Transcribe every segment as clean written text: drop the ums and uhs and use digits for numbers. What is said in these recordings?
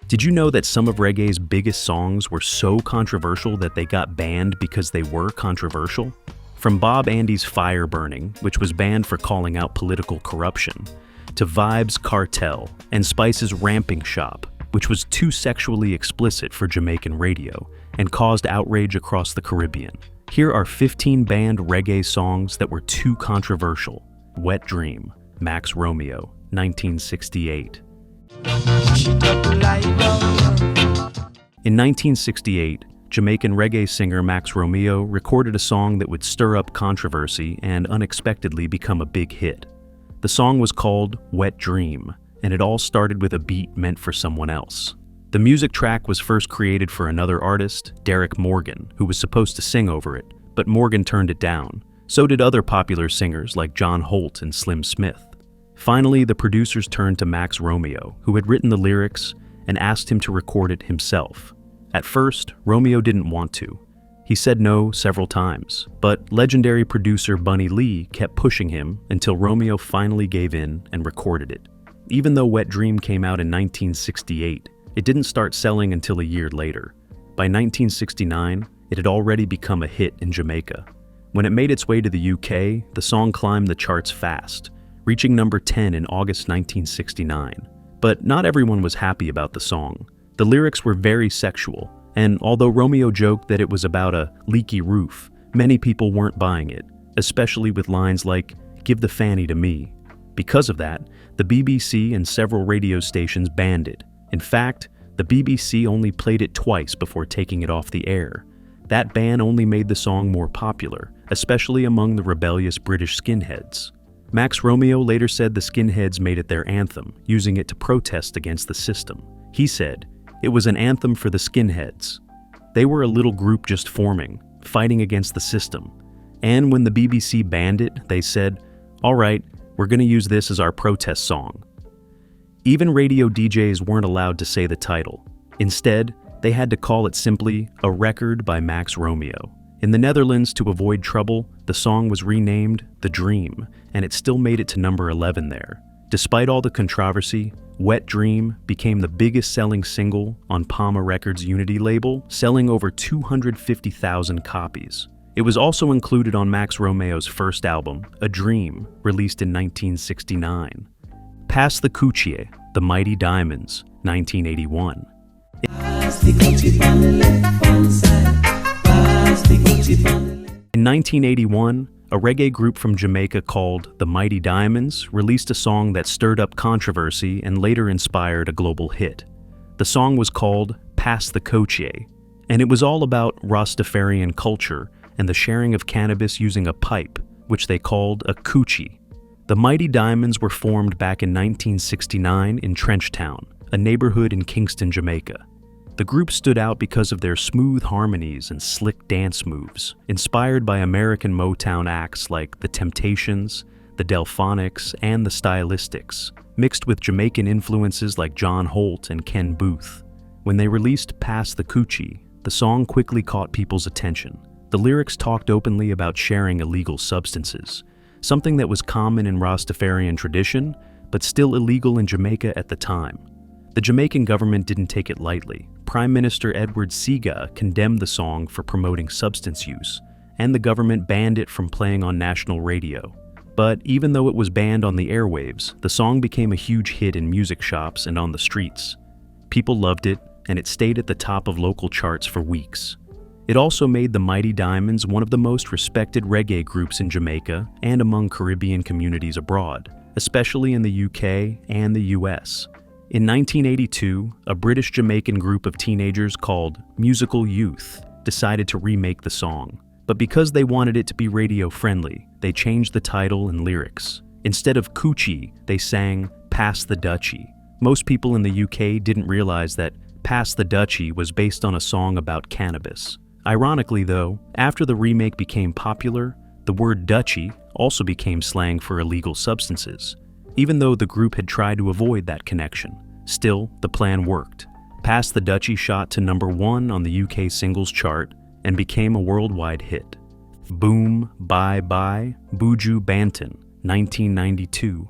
Did you know that some of reggae's biggest songs were so controversial that they got banned because they were controversial? From Bob Andy's Fire Burning, which was banned for calling out political corruption, to Vibe's Cartel and Spice's Ramping Shop, which was too sexually explicit for Jamaican radio and caused outrage across the Caribbean. Here are 15 banned reggae songs that were too controversial. Wet Dream, Max Romeo, 1968. In 1968, Jamaican reggae singer Max Romeo recorded a song that would stir up controversy and unexpectedly become a big hit. The song was called Wet Dream, and it all started with a beat meant for someone else. The music track was first created for another artist, Derek Morgan, who was supposed to sing over it, but Morgan turned it down. So did other popular singers like John Holt and Slim Smith. Finally, the producers turned to Max Romeo, who had written the lyrics, and asked him to record it himself. At first, Romeo didn't want to. He said no several times, but legendary producer Bunny Lee kept pushing him until Romeo finally gave in and recorded it. Even though Wet Dream came out in 1968, it didn't start selling until a year later. By 1969, it had already become a hit in Jamaica. When it made its way to the UK, the song climbed the charts fast, reaching number 10 in August 1969. But not everyone was happy about the song. The lyrics were very sexual, and although Romeo joked that it was about a leaky roof, many people weren't buying it, especially with lines like, "Give the fanny to me." Because of that, the BBC and several radio stations banned it. In fact, the BBC only played it twice before taking it off the air. That ban only made the song more popular, especially among the rebellious British skinheads. Max Romeo later said the skinheads made it their anthem, using it to protest against the system. He said, "It was an anthem for the skinheads. They were a little group just forming, fighting against the system. And when the BBC banned it, they said, 'All right, we're going to use this as our protest song.'" Even radio DJs weren't allowed to say the title. Instead, they had to call it simply "A Record by Max Romeo." In the Netherlands, to avoid trouble, the song was renamed The Dream, and it still made it to number 11 there. Despite all the controversy, Wet Dream became the biggest selling single on Palma Records' Unity label, selling over 250,000 copies. It was also included on Max Romeo's first album, A Dream, released in 1969. Pass the Coochie, The Mighty Diamonds, 1981. In 1981, a reggae group from Jamaica called The Mighty Diamonds released a song that stirred up controversy and later inspired a global hit. The song was called Pass the Coochie, and it was all about Rastafarian culture and the sharing of cannabis using a pipe, which they called a Coochie. The Mighty Diamonds were formed back in 1969 in Trenchtown, a neighborhood in Kingston, Jamaica. The group stood out because of their smooth harmonies and slick dance moves, inspired by American Motown acts like The Temptations, the Delphonics, and the Stylistics, mixed with Jamaican influences like John Holt and Ken Booth. When they released Pass the Coochie, the song quickly caught people's attention. The lyrics talked openly about sharing illegal substances, something that was common in Rastafarian tradition, but still illegal in Jamaica at the time. The Jamaican government didn't take it lightly. Prime Minister Edward Seaga condemned the song for promoting substance use, and the government banned it from playing on national radio. But even though it was banned on the airwaves, the song became a huge hit in music shops and on the streets. People loved it, and it stayed at the top of local charts for weeks. It also made the Mighty Diamonds one of the most respected reggae groups in Jamaica and among Caribbean communities abroad, especially in the UK and the US. In 1982, a British Jamaican group of teenagers called Musical Youth decided to remake the song. But because they wanted it to be radio-friendly, they changed the title and lyrics. Instead of Coochie, they sang Pass the Dutchie. Most people in the UK didn't realize that Pass the Dutchie was based on a song about cannabis. Ironically though, after the remake became popular, the word Dutchie also became slang for illegal substances. Even though the group had tried to avoid that connection, still, the plan worked. Pass the Dutchie shot to number 1 on the UK singles chart and became a worldwide hit. Boom, Bye Bye, Buju Banton, 1992.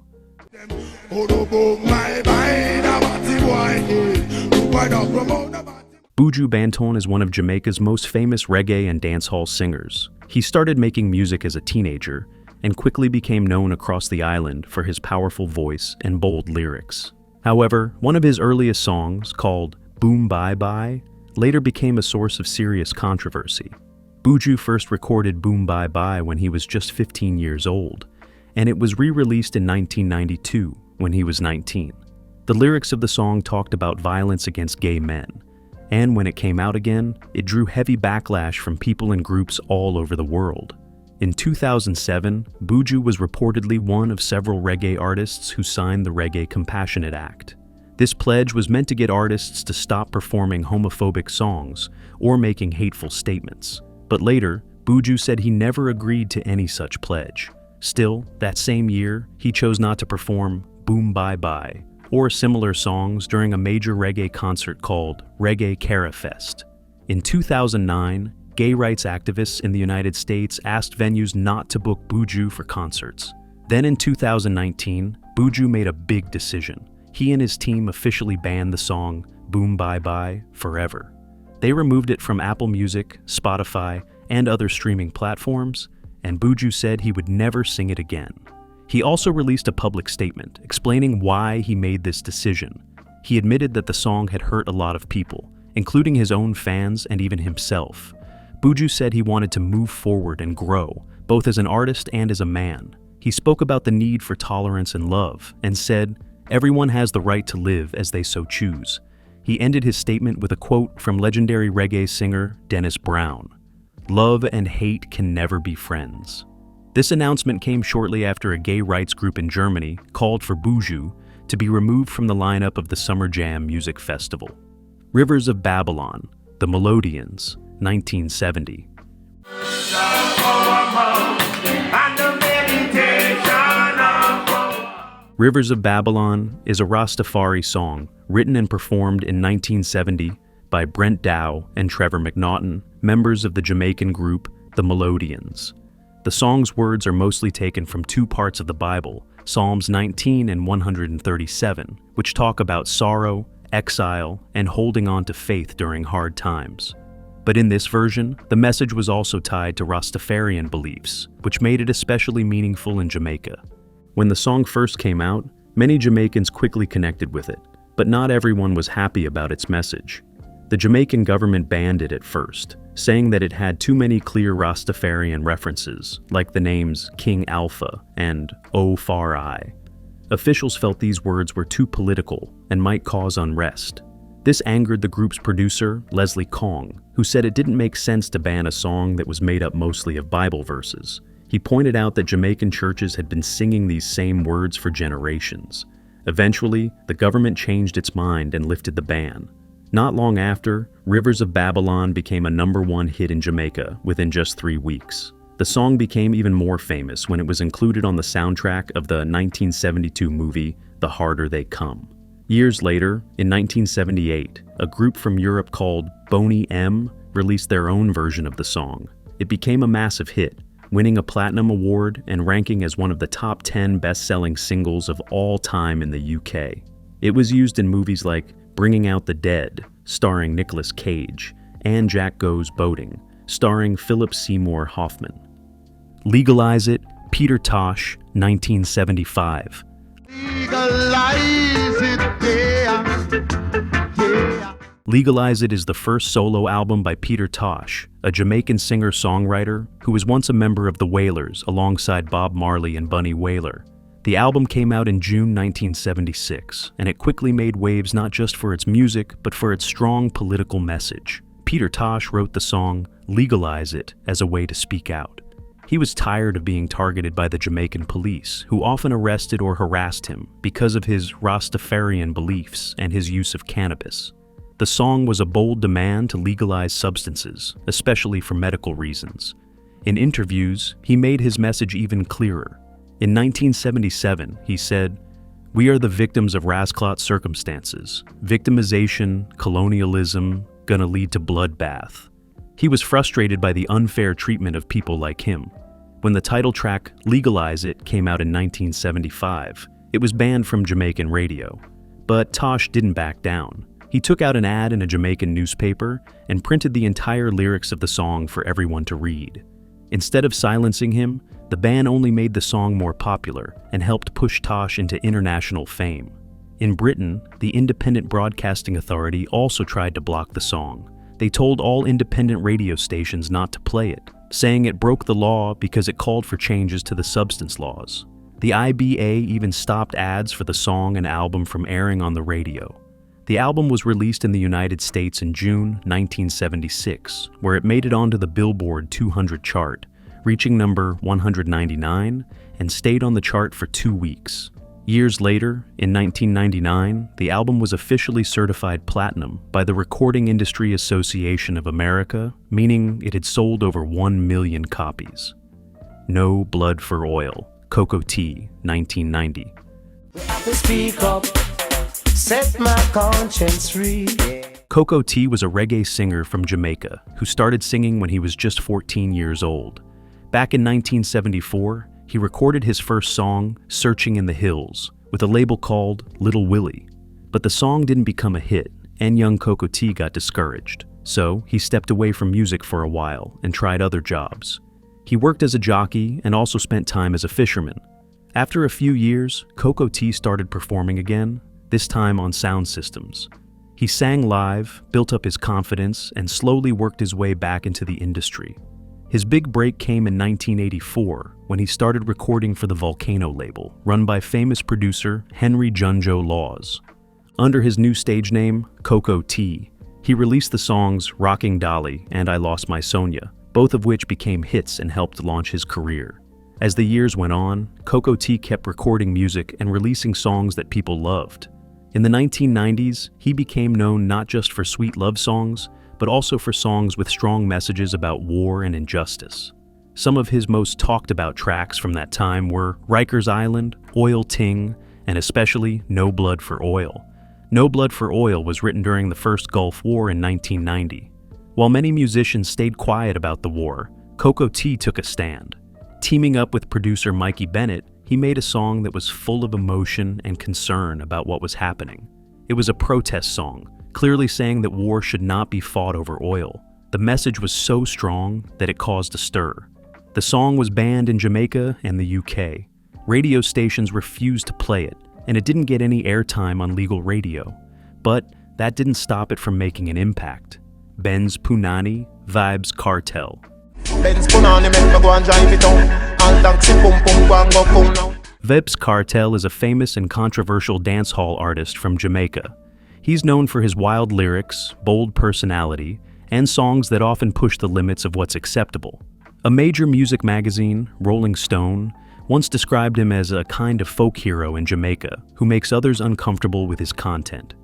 Buju Banton is one of Jamaica's most famous reggae and dancehall singers. He started making music as a teenager and quickly became known across the island for his powerful voice and bold lyrics. However, one of his earliest songs, called Boom Bye Bye, later became a source of serious controversy. Buju first recorded Boom Bye Bye when he was just 15 years old, and it was re-released in 1992 when he was 19. The lyrics of the song talked about violence against gay men, and when it came out again, it drew heavy backlash from people and groups all over the world. In 2007, Buju was reportedly one of several reggae artists who signed the Reggae Compassionate Act. This pledge was meant to get artists to stop performing homophobic songs or making hateful statements. But later, Buju said he never agreed to any such pledge. Still, that same year, he chose not to perform Boom Bye Bye or similar songs during a major reggae concert called Reggae Carafest. In 2009, gay rights activists in the United States asked venues not to book Buju for concerts. Then in 2019, Buju made a big decision. He and his team officially banned the song Boom Bye Bye forever. They removed it from Apple Music, Spotify, and other streaming platforms, and Buju said he would never sing it again. He also released a public statement explaining why he made this decision. He admitted that the song had hurt a lot of people, including his own fans and even himself. Buju said he wanted to move forward and grow, both as an artist and as a man. He spoke about the need for tolerance and love, and said, "Everyone has the right to live as they so choose." He ended his statement with a quote from legendary reggae singer Dennis Brown: "Love and hate can never be friends." This announcement came shortly after a gay rights group in Germany called for Buju to be removed from the lineup of the Summer Jam Music Festival. Rivers of Babylon, The Melodians, 1970. Rivers of Babylon is a Rastafari song written and performed in 1970 by Brent Dow and Trevor McNaughton, members of the Jamaican group The Melodians. The song's words are mostly taken from two parts of the Bible, Psalms 19 and 137, which talk about sorrow, exile, and holding on to faith during hard times. But in this version, the message was also tied to Rastafarian beliefs, which made it especially meaningful in Jamaica. When the song first came out, many Jamaicans quickly connected with it, but not everyone was happy about its message. The Jamaican government banned it at first, saying that it had too many clear Rastafarian references, like the names King Alpha and O Far I. Officials felt these words were too political and might cause unrest. This angered the group's producer, Leslie Kong, who said it didn't make sense to ban a song that was made up mostly of Bible verses. He pointed out that Jamaican churches had been singing these same words for generations. Eventually, the government changed its mind and lifted the ban. Not long after, Rivers of Babylon became a #1 hit in Jamaica within just 3 weeks. The song became even more famous when it was included on the soundtrack of the 1972 movie The Harder They Come. Years later, in 1978, a group from Europe called Boney M released their own version of the song. It became a massive hit, winning a Platinum Award and ranking as one of the top 10 best-selling singles of all time in the UK. It was used in movies like Bringing Out the Dead, starring Nicolas Cage, and Jack Goes Boating, starring Philip Seymour Hoffman. Legalize It, Peter Tosh, 1975. Legalize it, yeah. Legalize It is the first solo album by Peter Tosh, a Jamaican singer-songwriter who was once a member of the Wailers alongside Bob Marley and Bunny Wailer. The album came out in June 1976, and it quickly made waves not just for its music, but for its strong political message. Peter Tosh wrote the song Legalize It as a way to speak out. He was tired of being targeted by the Jamaican police, who often arrested or harassed him because of his Rastafarian beliefs and his use of cannabis. The song was a bold demand to legalize substances, especially for medical reasons. In interviews, he made his message even clearer. In 1977, he said, "We are the victims of rasclot circumstances. Victimization, colonialism, gonna lead to bloodbath." He was frustrated by the unfair treatment of people like him. When the title track Legalize It came out in 1975, it was banned from Jamaican radio. But Tosh didn't back down. He took out an ad in a Jamaican newspaper and printed the entire lyrics of the song for everyone to read. Instead of silencing him, the ban only made the song more popular and helped push Tosh into international fame. In Britain, the Independent Broadcasting Authority also tried to block the song. They told all independent radio stations not to play it, saying it broke the law because it called for changes to the substance laws. The IBA even stopped ads for the song and album from airing on the radio. The album was released in the United States in June 1976, where it made it onto the Billboard 200 chart, reaching number 199 and stayed on the chart for 2 weeks. Years later, in 1999, the album was officially certified platinum by the Recording Industry Association of America, meaning it had sold over 1 million copies. No Blood for Oil, Cocoa Tea, 1990. Speak up, set my conscience free. Cocoa Tea was a reggae singer from Jamaica who started singing when he was just 14 years old. Back in 1974, he recorded his first song, Searching in the Hills, with a label called Little Willie. But the song didn't become a hit, and young Cocoa Tea got discouraged. So he stepped away from music for a while and tried other jobs. He worked as a jockey and also spent time as a fisherman. After a few years, Cocoa Tea started performing again, this time on sound systems. He sang live, built up his confidence, and slowly worked his way back into the industry. His big break came in 1984 when he started recording for the Volcano label, run by famous producer Henry Junjo Laws. Under his new stage name, Cocoa Tea, he released the songs Rocking Dolly and I Lost My Sonia, both of which became hits and helped launch his career. As the years went on, Cocoa Tea kept recording music and releasing songs that people loved. In the 1990s, he became known not just for sweet love songs, but also for songs with strong messages about war and injustice. Some of his most talked about tracks from that time were Rikers Island, Oil Ting, and especially No Blood for Oil. No Blood for Oil was written during the first Gulf War in 1990. While many musicians stayed quiet about the war, Cocoa Tea took a stand. Teaming up with producer Mikey Bennett, he made a song that was full of emotion and concern about what was happening. It was a protest song, clearly saying that war should not be fought over oil. The message was so strong that it caused a stir. The song was banned in Jamaica and the UK. Radio stations refused to play it, and it didn't get any airtime on legal radio. But that didn't stop it from making an impact. Benz Punani, Vibes Cartel. Vibes Cartel is a famous and controversial dancehall artist from Jamaica. He's known for his wild lyrics, bold personality, and songs that often push the limits of what's acceptable. A major music magazine, Rolling Stone, once described him as a kind of folk hero in Jamaica who makes others uncomfortable with his content.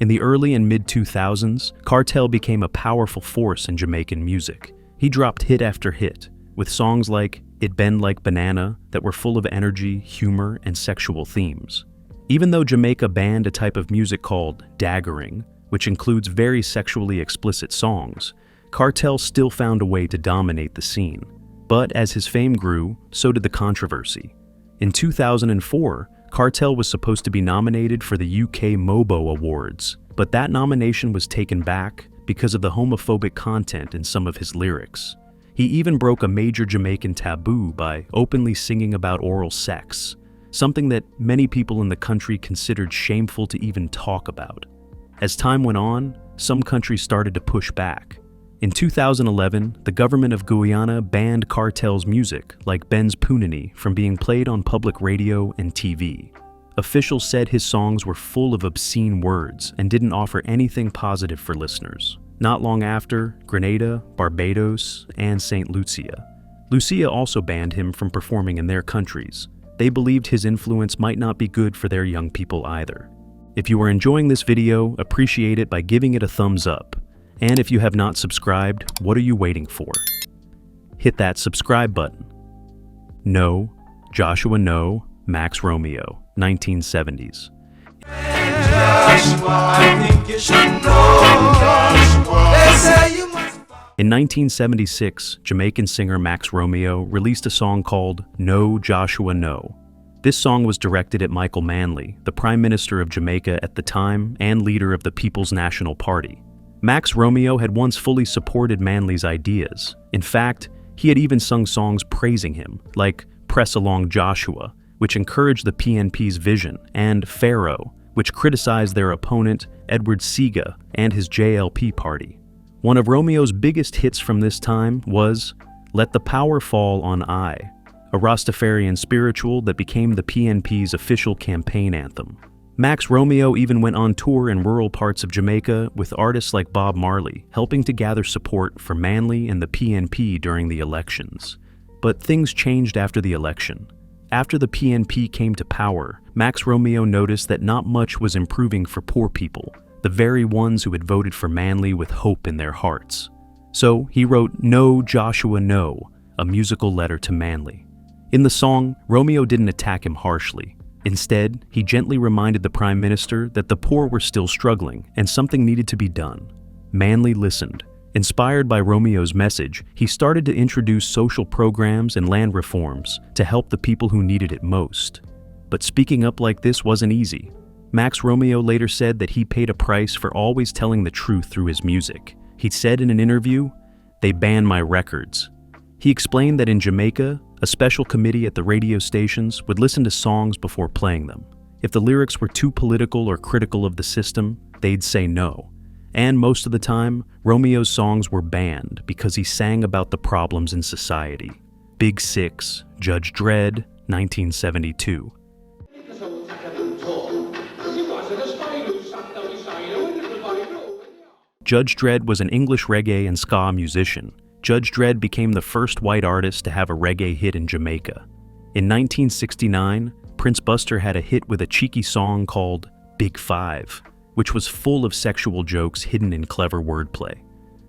In the early and mid-2000s, Cartel became a powerful force in Jamaican music. He dropped hit after hit, with songs like It Bend Like Banana that were full of energy, humor, and sexual themes. Even though Jamaica banned a type of music called daggering, which includes very sexually explicit songs, Cartel still found a way to dominate the scene. But as his fame grew, so did the controversy. In 2004, Cartel was supposed to be nominated for the UK MOBO Awards, but that nomination was taken back because of the homophobic content in some of his lyrics. He even broke a major Jamaican taboo by openly singing about oral sex, something that many people in the country considered shameful to even talk about. As time went on, some countries started to push back. In 2011, the government of Guyana banned Cartel's music, like Benz Punani, from being played on public radio and TV. Officials said his songs were full of obscene words and didn't offer anything positive for listeners. Not long after, Grenada, Barbados, and St. Lucia. Lucia also banned him from performing in their countries. They believed his influence might not be good for their young people either. If you are enjoying this video, appreciate it by giving it a thumbs up. And if you have not subscribed, what are you waiting for? Hit that subscribe button. No, Joshua No, Max Romeo, 1970s. In 1976, Jamaican singer Max Romeo released a song called No, Joshua No. This song was directed at Michael Manley, the Prime Minister of Jamaica at the time and leader of the People's National Party. Max Romeo had once fully supported Manley's ideas. In fact, he had even sung songs praising him, like Press Along Joshua, which encouraged the PNP's vision, and Pharaoh, which criticized their opponent, Edward Seaga, and his JLP party. One of Romeo's biggest hits from this time was Let the Power Fall on I, a Rastafarian spiritual that became the PNP's official campaign anthem. Max Romeo even went on tour in rural parts of Jamaica with artists like Bob Marley, helping to gather support for Manley and the PNP during the elections. But things changed after the election. After the PNP came to power, Max Romeo noticed that not much was improving for poor people, the very ones who had voted for Manley with hope in their hearts. So he wrote No, Joshua, No, a musical letter to Manley. In the song, Romeo didn't attack him harshly. Instead, he gently reminded the Prime Minister that the poor were still struggling and something needed to be done. Manley listened. Inspired by Romeo's message, he started to introduce social programs and land reforms to help the people who needed it most. But speaking up like this wasn't easy. Max Romeo later said that he paid a price for always telling the truth through his music. He said in an interview, "They banned my records." He explained that in Jamaica, a special committee at the radio stations would listen to songs before playing them. If the lyrics were too political or critical of the system, they'd say no. And most of the time, Romeo's songs were banned because he sang about the problems in society. Big Six, Judge Dredd, 1972. Judge Dredd was an English reggae and ska musician. Judge Dredd became the first white artist to have a reggae hit in Jamaica. In 1969, Prince Buster had a hit with a cheeky song called Big Five, which was full of sexual jokes hidden in clever wordplay.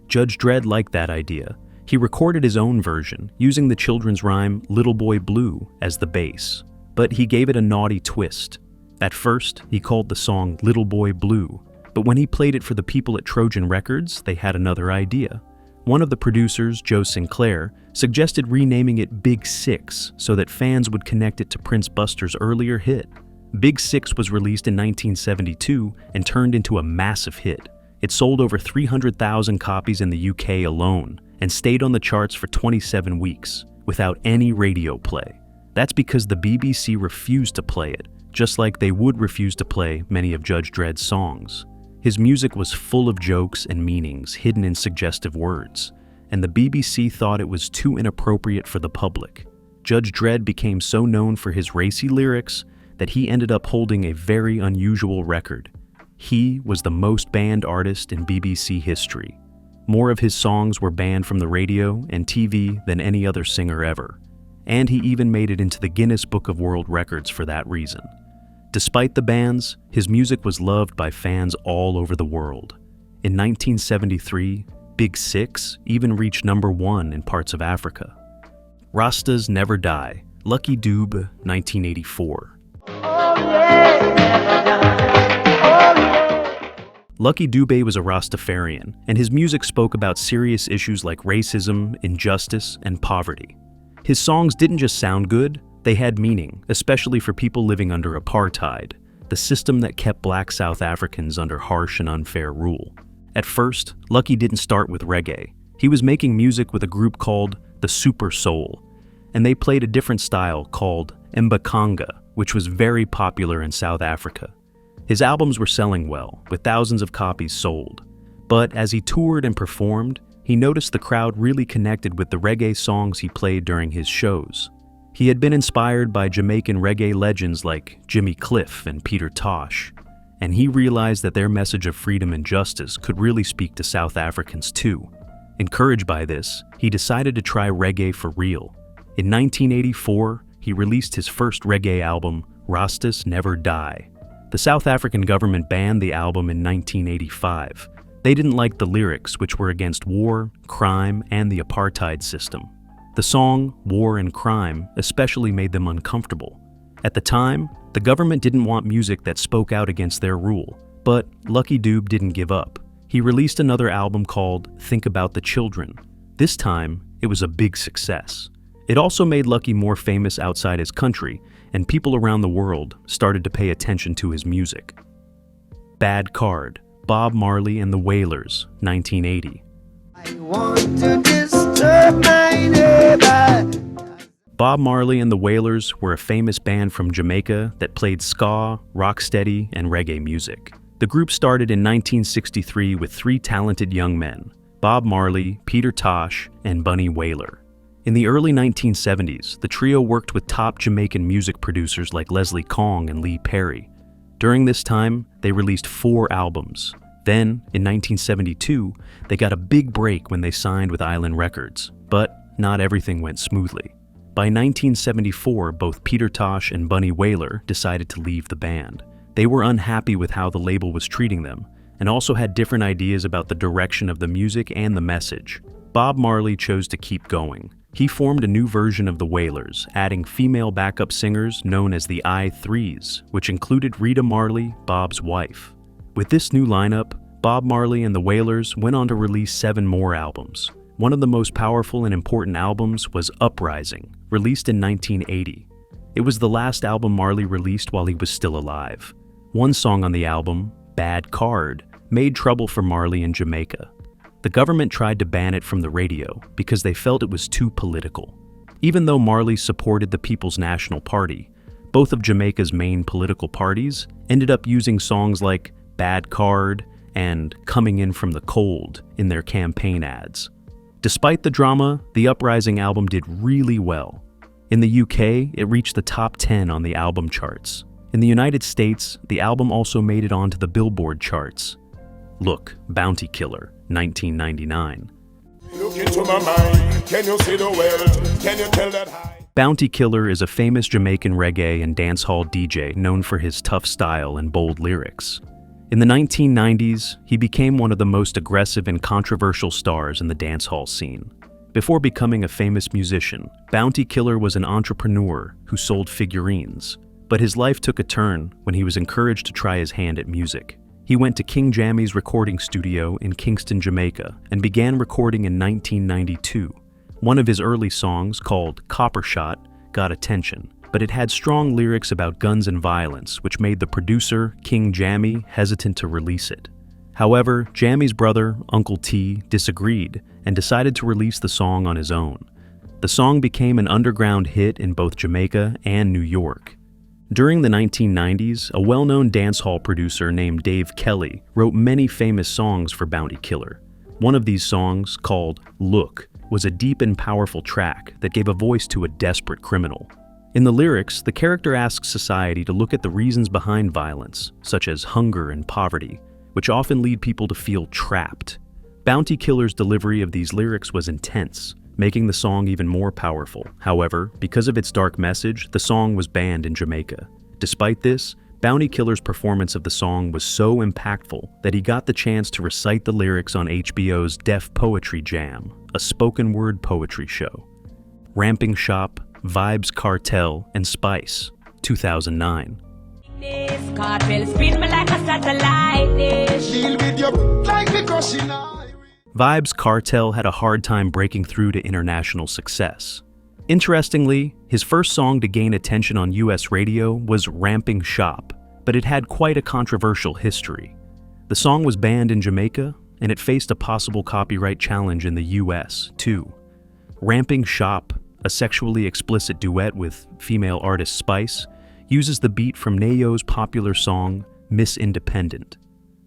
Judge Dredd liked that idea. He recorded his own version, using the children's rhyme Little Boy Blue as the bass, but he gave it a naughty twist. At first, he called the song Little Boy Blue, but when he played it for the people at Trojan Records, they had another idea. One of the producers, Joe Sinclair, suggested renaming it Big Six so that fans would connect it to Prince Buster's earlier hit. Big Six was released in 1972 and turned into a massive hit. It sold over 300,000 copies in the UK alone and stayed on the charts for 27 weeks without any radio play. That's because the BBC refused to play it, just like they would refuse to play many of Judge Dredd's songs. His music was full of jokes and meanings hidden in suggestive words, and the BBC thought it was too inappropriate for the public. Judge Dredd became so known for his racy lyrics that he ended up holding a very unusual record. He was the most banned artist in BBC history. More of his songs were banned from the radio and TV than any other singer ever, and he even made it into the Guinness Book of World Records for that reason. Despite the bans, his music was loved by fans all over the world. In 1973, Big Six even reached #1 in parts of Africa. Rostas Never Die, Lucky Dube, 1984. Lucky Dube was a Rastafarian, and his music spoke about serious issues like racism, injustice, and poverty. His songs didn't just sound good, they had meaning, especially for people living under apartheid, the system that kept black South Africans under harsh and unfair rule. At first, Lucky didn't start with reggae. He was making music with a group called the Super Soul, and they played a different style called Mbakanga, which was very popular in South Africa. His albums were selling well, with thousands of copies sold. But as he toured and performed, he noticed the crowd really connected with the reggae songs he played during his shows. He had been inspired by Jamaican reggae legends like Jimmy Cliff and Peter Tosh, and he realized that their message of freedom and justice could really speak to South Africans too. Encouraged by this, he decided to try reggae for real. In 1984, he released his first reggae album, Rostas Never Die. The South African government banned the album in 1985. They didn't like the lyrics, which were against war, crime, and the apartheid system. The song, War and Crime, especially made them uncomfortable. At the time, the government didn't want music that spoke out against their rule, but Lucky Dube didn't give up. He released another album called Think About the Children. This time, it was a big success. It also made Lucky more famous outside his country, and people around the world started to pay attention to his music. Bad Card, Bob Marley and the Wailers, 1980. I want to disturb my neighbor. Bob Marley and the Wailers were a famous band from Jamaica that played ska, rocksteady, and reggae music. The group started in 1963 with three talented young men, Bob Marley, Peter Tosh, and Bunny Wailer. In the early 1970s, the trio worked with top Jamaican music producers like Leslie Kong and Lee Perry. During this time, they released 4 albums. Then, in 1972, they got a big break when they signed with Island Records, but not everything went smoothly. By 1974, both Peter Tosh and Bunny Wailer decided to leave the band. They were unhappy with how the label was treating them, and also had different ideas about the direction of the music and the message. Bob Marley chose to keep going. He formed a new version of the Wailers, adding female backup singers known as the I-Threes, which included Rita Marley, Bob's wife. With this new lineup, Bob Marley and the Wailers went on to release 7 more albums. One of the most powerful and important albums was Uprising, released in 1980. It was the last album Marley released while he was still alive. One song on the album, Bad Card, made trouble for Marley in Jamaica. The government tried to ban it from the radio because they felt it was too political. Even though Marley supported the People's National Party, both of Jamaica's main political parties ended up using songs like Bad Card and Coming In From the Cold in their campaign ads. Despite the drama, the Uprising album did really well. In the UK, it reached the top 10 on the album charts. In the United States, the album also made it onto the Billboard charts. Look, Bounty Killer, 1999. Look into my mind, can you see the world? Can you tell that high? Bounty Killer is a famous Jamaican reggae and dancehall DJ known for his tough style and bold lyrics. In the 1990s, he became one of the most aggressive and controversial stars in the dancehall scene. Before becoming a famous musician, Bounty Killer was an entrepreneur who sold figurines. But his life took a turn when he was encouraged to try his hand at music. He went to King Jammy's recording studio in Kingston, Jamaica, and began recording in 1992. One of his early songs, called Copper Shot, got attention, but it had strong lyrics about guns and violence, which made the producer, King Jammy, hesitant to release it. However, Jammy's brother, Uncle T, disagreed and decided to release the song on his own. The song became an underground hit in both Jamaica and New York. During the 1990s, a well-known dancehall producer named Dave Kelly wrote many famous songs for Bounty Killer. One of these songs, called Look, was a deep and powerful track that gave a voice to a desperate criminal. In the lyrics, the character asks society to look at the reasons behind violence, such as hunger and poverty, which often lead people to feel trapped. Bounty Killer's delivery of these lyrics was intense, making the song even more powerful. However, because of its dark message, the song was banned in Jamaica. Despite this, Bounty Killer's performance of the song was so impactful that he got the chance to recite the lyrics on HBO's Deaf Poetry Jam, a spoken word poetry show. Ramping Shop, Vibes Cartel, and Spice, 2009. This cartel spin me like a satellite dish. Deal with your like the crushing eye. Vibes Cartel had a hard time breaking through to international success. Interestingly, his first song to gain attention on US radio was Ramping Shop, but it had quite a controversial history. The song was banned in Jamaica, and it faced a possible copyright challenge in the US, too. Ramping Shop, a sexually explicit duet with female artist Spice, uses the beat from Nayo's popular song, Miss Independent.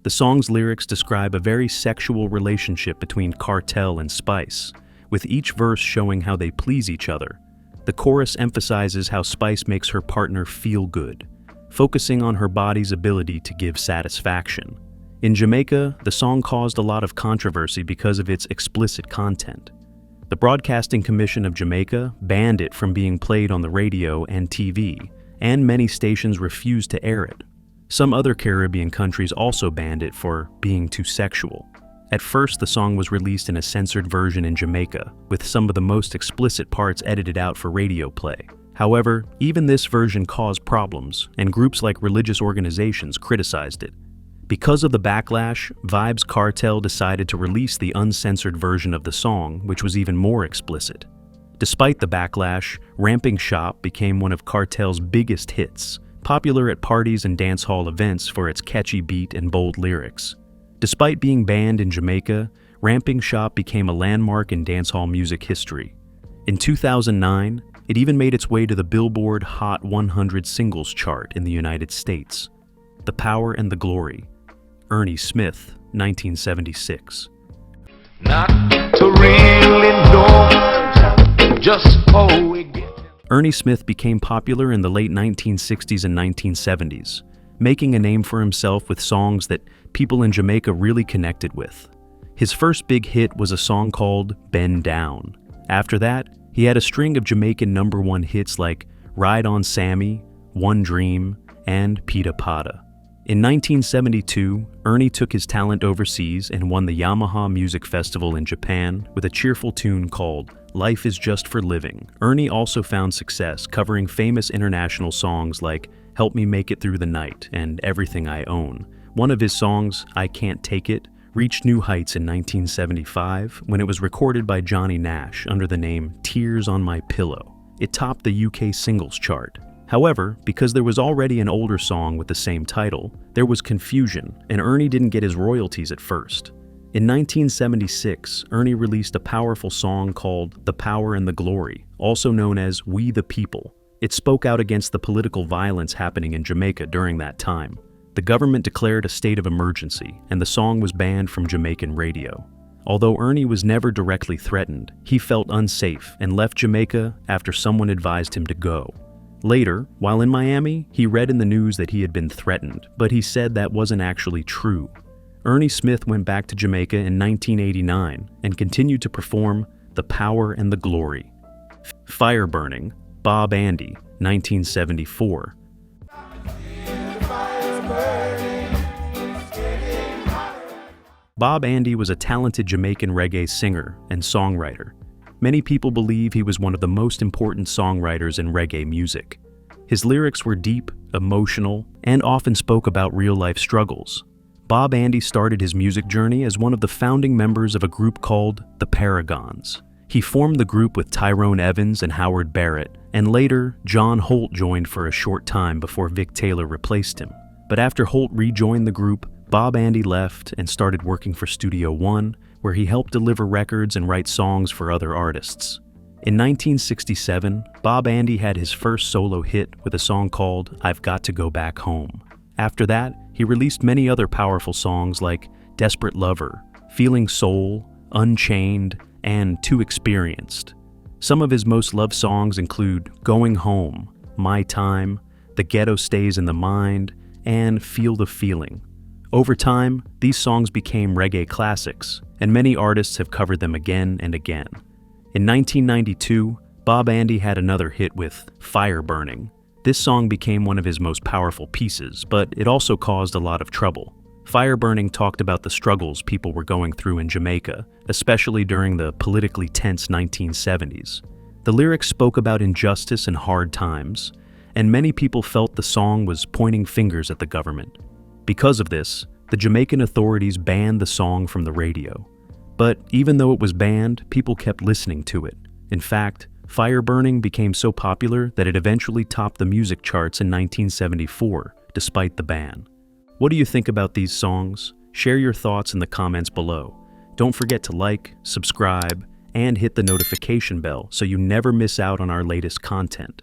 The song's lyrics describe a very sexual relationship between Cartel and Spice, with each verse showing how they please each other. The chorus emphasizes how Spice makes her partner feel good, focusing on her body's ability to give satisfaction. In Jamaica, the song caused a lot of controversy because of its explicit content. The Broadcasting Commission of Jamaica banned it from being played on the radio and TV, and many stations refused to air it. Some other Caribbean countries also banned it for being too sexual. At first, the song was released in a censored version in Jamaica, with some of the most explicit parts edited out for radio play. However, even this version caused problems, and groups like religious organizations criticized it. Because of the backlash, Vibes Cartel decided to release the uncensored version of the song, which was even more explicit. Despite the backlash, Ramping Shop became one of Cartel's biggest hits, popular at parties and dance hall events for its catchy beat and bold lyrics. Despite being banned in Jamaica, Ramping Shop became a landmark in dancehall music history. In 2009, it even made its way to the Billboard Hot 100 Singles chart in the United States. The Power and the Glory. Ernie Smith, 1976. Not to really know just how we get. Ernie Smith became popular in the late 1960s and 1970s, making a name for himself with songs that people in Jamaica really connected with. His first big hit was a song called Bend Down. After that, he had a string of Jamaican #1 hits like Ride on Sammy, One Dream, and Pita Pata. In 1972, Ernie took his talent overseas and won the Yamaha Music Festival in Japan with a cheerful tune called Life is Just for Living. Ernie also found success covering famous international songs like Help Me Make It Through the Night and Everything I Own. One of his songs, I Can't Take It, reached new heights in 1975 when it was recorded by Johnny Nash under the name Tears on My Pillow. It topped the UK singles chart. However, because there was already an older song with the same title, there was confusion, and Ernie didn't get his royalties at first. In 1976, Ernie released a powerful song called The Power and the Glory, also known as We the People. It spoke out against the political violence happening in Jamaica during that time. The government declared a state of emergency, and the song was banned from Jamaican radio. Although Ernie was never directly threatened, he felt unsafe and left Jamaica after someone advised him to go. Later, while in Miami, he read in the news that he had been threatened, but he said that wasn't actually true. Ernie Smith went back to Jamaica in 1989 and continued to perform The Power and the Glory. Fire Burning, Bob Andy, 1974. Bob Andy was a talented Jamaican reggae singer and songwriter. Many people believe he was one of the most important songwriters in reggae music. His lyrics were deep, emotional, and often spoke about real-life struggles. Bob Andy started his music journey as one of the founding members of a group called the Paragons. He formed the group with Tyrone Evans and Howard Barrett, and later, John Holt joined for a short time before Vic Taylor replaced him. But after Holt rejoined the group, Bob Andy left and started working for Studio One, where he helped deliver records and write songs for other artists. In 1967, Bob Andy had his first solo hit with a song called I've Got to Go Back Home. After that, he released many other powerful songs like Desperate Lover, Feeling Soul, Unchained, and Too Experienced. Some of his most loved songs include Going Home, My Time, The Ghetto Stays in the Mind, and Feel the Feeling. Over time, these songs became reggae classics, and many artists have covered them again and again. In 1992, Bob Andy had another hit with Fire Burning. This song became one of his most powerful pieces, but it also caused a lot of trouble. Fire Burning talked about the struggles people were going through in Jamaica, especially during the politically tense 1970s. The lyrics spoke about injustice and hard times, and many people felt the song was pointing fingers at the government. Because of this, the Jamaican authorities banned the song from the radio. But even though it was banned, people kept listening to it. In fact, Fire Burning became so popular that it eventually topped the music charts in 1974, despite the ban. What do you think about these songs? Share your thoughts in the comments below. Don't forget to like, subscribe, and hit the notification bell so you never miss out on our latest content.